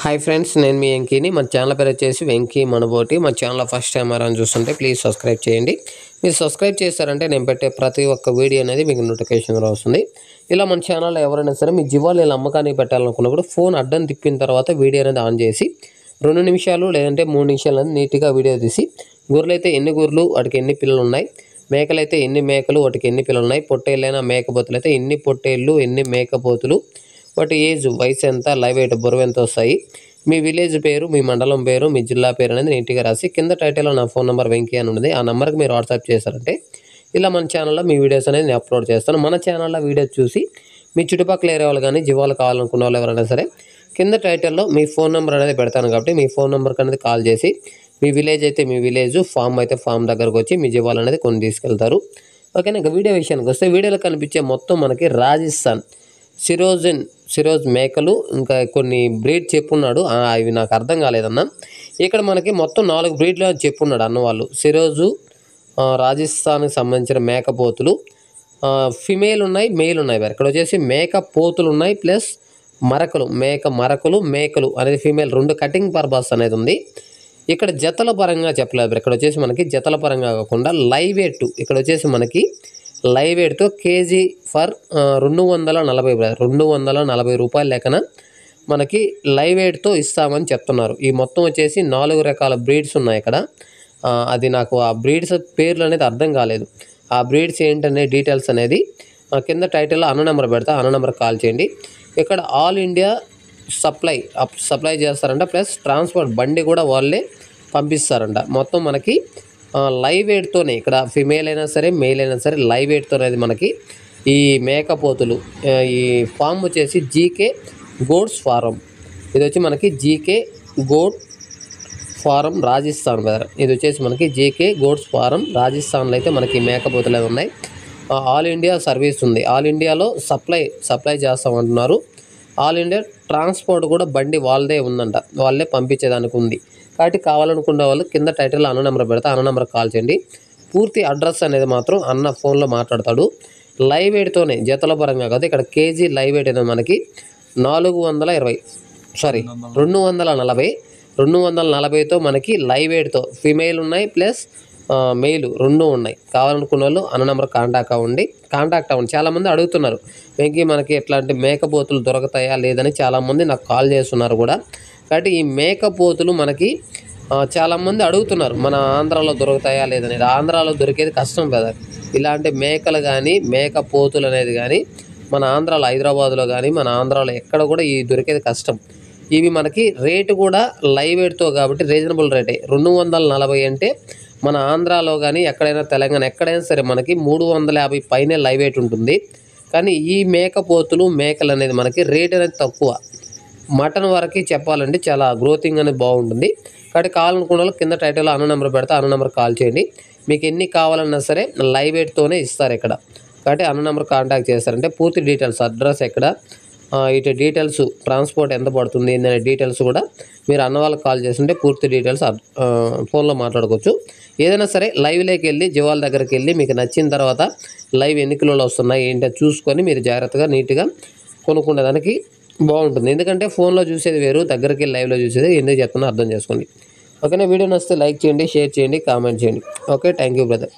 Hi friends, నేను మీ వెంకీని. మన channel పేరు వచ్చేసి వెంకీ మనబోటి. మన ఛానల్ ఫస్ట్ టైం ఎవరైనా చూస్తుంటే ప్లీజ్ సబ్స్క్రైబ్ చేయండి. మీరు సబ్స్క్రైబ్ చేశారంటే నేను పెట్టే ప్రతి ఒక్క వీడియో అనేది మీకు నోటిఫికేషన్ వస్తుంది. ఇలా మన ఛానల్లో ఎవరైనా సరే మీ జీవాలు ఇలా అమ్మకానికి పెట్టాలనుకున్నప్పుడు ఫోన్ అడ్డం తిప్పిన తర్వాత వీడియో అనేది ఆన్ చేసి 2 నిమిషాలు లేదంటే 3 నిమిషాలు అనేది నీట్గా వీడియో తీసి, గొర్రెలు అయితే ఎన్ని గొర్రెలు వాటికి ఎన్ని పిల్లలు ఉన్నాయి, మేకలు అయితే ఎన్ని మేకలు వాటికి ఎన్ని పిల్లలు ఉన్నాయి, పొట్టేళ్ళైనా మేకపోతులు అయితే ఎన్ని పొట్టేళ్ళు ఎన్ని మేకపోతులు, వాటి ఏజ్ వయసు ఎంత, లైవ్ వెయిట్ బరువు ఎంత వస్తాయి, మీ విలేజ్ పేరు, మీ మండలం పేరు, మీ జిల్లా పేరు అనేది నీట్గా రాసి కింద టైటిల్లో నా ఫోన్ నెంబర్ వెంకీ అని ఉంది. ఆ నెంబర్కి మీరు వాట్సాప్ చేశారంటే ఇలా మన ఛానల్లో మీ వీడియోస్ అనేది నేను అప్లోడ్ చేస్తాను. మన ఛానల్లో వీడియోస్ చూసి మీ చుట్టుపక్కల ఏరియా వాళ్ళు కానీ జీవాలు కావాలనుకున్న వాళ్ళు ఎవరైనా సరే కింద టైటిల్లో మీ ఫోన్ నెంబర్ అనేది పెడతాను. కాబట్టి మీ ఫోన్ నెంబర్కి అనేది కాల్ చేసి మీ విలేజ్ అయితే మీ విలేజ్, ఫామ్ అయితే ఫామ్ దగ్గరకు వచ్చి మీ జీవాలు అనేది కొన్ని తీసుకెళ్తారు. ఓకేనా. ఇంకా వీడియో విషయానికి వస్తే వీడియోలో కనిపించే మొత్తం మనకి రాజస్థాన్ సిరోజ్ మేకలు, ఇంకా కొన్ని బ్రీడ్ చెప్పున్నాడు. ఇవి నాకు అర్థం కాలేదన్న. ఇక్కడ మనకి మొత్తం 4 బ్రీడ్లు చెప్పున్నాడు అన్న వాళ్ళు. సిరోజు రాజస్థాన్కి సంబంధించిన మేకపోతులు ఫిమేల్ ఉన్నాయి, మేల్ ఉన్నాయి. ఇక్కడ వచ్చేసి మేకపోతులు ఉన్నాయి, ప్లస్ మేకలు అనేది ఫిమేల్ 2 కటింగ్ పర్పస్ అనేది ఉంది. ఇక్కడ జతల పరంగా చెప్పలేదు. ఇక్కడ వచ్చేసి మనకి జతల పరంగా కాకుండా లైవ్ వెయిట్, ఇక్కడ వచ్చేసి మనకి లైవ్ వెయిట్తో కేజీ ఫర్ 240 రూపాయల లెక్కన మనకి లైవ్ వెయిట్తో ఇస్తామని చెప్తున్నారు. ఈ మొత్తం వచ్చేసి 4 రకాల బ్రీడ్స్ ఉన్నాయి ఇక్కడ. అది నాకు ఆ బ్రీడ్స్ పేర్లు అనేది అర్థం కాలేదు. ఆ బ్రీడ్స్ ఏంటనే డీటెయిల్స్ అనేది కింద టైటిల్లో అన్న నెంబర్ పెడతా, అన్న నెంబర్ కాల్ చేయండి. ఇక్కడ ఆల్ ఇండియా సప్లై చేస్తారంట, ప్లస్ ట్రాన్స్పోర్ట్ బండి కూడా వాళ్ళే పంపిస్తారంట. మొత్తం మనకి లైవ్ వెయిట్తోనే, ఇక్కడ ఫిమేల్ అయినా సరే మేల్ అయినా సరే లైవ్ వెయిట్తో అనేది మనకి ఈ మేకపోతులు. ఈ ఫామ్ వచ్చేసి జీకే గోడ్స్ ఫారం. ఇది వచ్చి మనకి జీకే గోడ్ ఫారం రాజస్థాన్ కదా. ఇది వచ్చేసి మనకి జీకే గోడ్స్ ఫారం రాజస్థాన్లో అయితే మనకి మేకపోతులు అవి ఉన్నాయి. ఆల్ ఇండియా సర్వీస్ ఉంది. ఆల్ ఇండియాలో సప్లై చేస్తామంటున్నారు. ఆల్ ఇండియా ట్రాన్స్పోర్ట్ కూడా బండి వాళ్ళదే ఉందంట, వాళ్ళే పంపించేదానికి ఉంది. కాబట్టి కావాలనుకునే వాళ్ళు కింద టైటిల్లో అన్న నెంబర్ పెడతా, అన్న నెంబర్ కాల్ చేయండి. పూర్తి అడ్రస్ అనేది మాత్రం అన్న ఫోన్లో మాట్లాడతాడు. లైవ్ వెయిట్తోనే, జతల పరంగా కాదు. ఇక్కడ కేజీ లైవ్ వెయిట్ అనేది మనకి 240తో మనకి లైవ్ వెయిట్తో ఫిమేల్ ఉన్నాయి, ప్లస్ మెయిల్ 2 ఉన్నాయి. కావాలనుకున్న వాళ్ళు అన్న నెంబర్ కాంటాక్ట్ అవ్వండి. చాలామంది అడుగుతున్నారు, వెంకీ మనకి ఎట్లాంటి మేకపోతులు దొరుకుతాయా లేదని చాలామంది నాకు కాల్ చేస్తున్నారు కూడా. కాబట్టి ఈ మేకపోతులు మనకి చాలామంది అడుగుతున్నారు, మన ఆంధ్రాలో దొరుకుతాయా లేదని. ఆంధ్రాలో దొరికేది కష్టం కదా. ఇలాంటి మేకలు కానీ మేకపోతులు అనేది కానీ మన ఆంధ్రాలో, హైదరాబాద్లో కానీ మన ఆంధ్రాలో ఎక్కడ కూడా ఈ దొరికేది కష్టం. ఇవి మనకి రేటు కూడా లైవ్ వెయిట్తో కాబట్టి రీజనబుల్ రేటే. 240 అంటే మన ఆంధ్రాలో కానీ ఎక్కడైనా తెలంగాణ ఎక్కడైనా సరే మనకి 350 పైనే లైవ్ వెయిట్ ఉంటుంది. కానీ ఈ మేకపోతులు మేకలు అనేది మనకి రేట్ అనేది తక్కువ. మటన్ వరకు చెప్పాలంటే చాలా గ్రోతింగ్ అనేది బాగుంటుంది. కాబట్టి కావాలనుకున్న వాళ్ళు కింద టైటిల్లో అన్న నెంబర్ పెడతా, అన్న నెంబర్ కాల్ చేయండి. మీకు ఎన్ని కావాలన్నా సరే లైవ్ వెయిట్తోనే ఇస్తారు ఇక్కడ. కాబట్టి అన్న నెంబర్ కాంటాక్ట్ చేస్తారంటే పూర్తి డీటెయిల్స్, అడ్రస్ ఎక్కడ, ఇటు డీటెయిల్స్, ట్రాన్స్పోర్ట్ ఎంత పడుతుంది ఏంటనే డీటెయిల్స్ కూడా మీరు అన్న వాళ్ళకి కాల్ చేస్తుంటే పూర్తి డీటెయిల్స్ ఫోన్లో మాట్లాడుకోవచ్చు. ఏదైనా సరే లైవ్లోకి వెళ్ళి జీవాల దగ్గరికి వెళ్ళి మీకు నచ్చిన తర్వాత లైవ్ ఎన్ని కిలోలు వస్తున్నాయి ఏంటో చూసుకొని మీరు జాగ్రత్తగా నీట్గా కొనుక్కునేదానికి బాగుంటుంది. ఎందుకంటే ఫోన్లో చూసేది వేరు, దగ్గరికి వెళ్ళి లైవ్లో చూసేది. ఎందుకు చెప్తున్నా అర్థం చేసుకోండి. ఓకేనా. వీడియో నచ్చితే లైక్ చేయండి, షేర్ చేయండి, కామెంట్ చేయండి. Okay, thank you brother.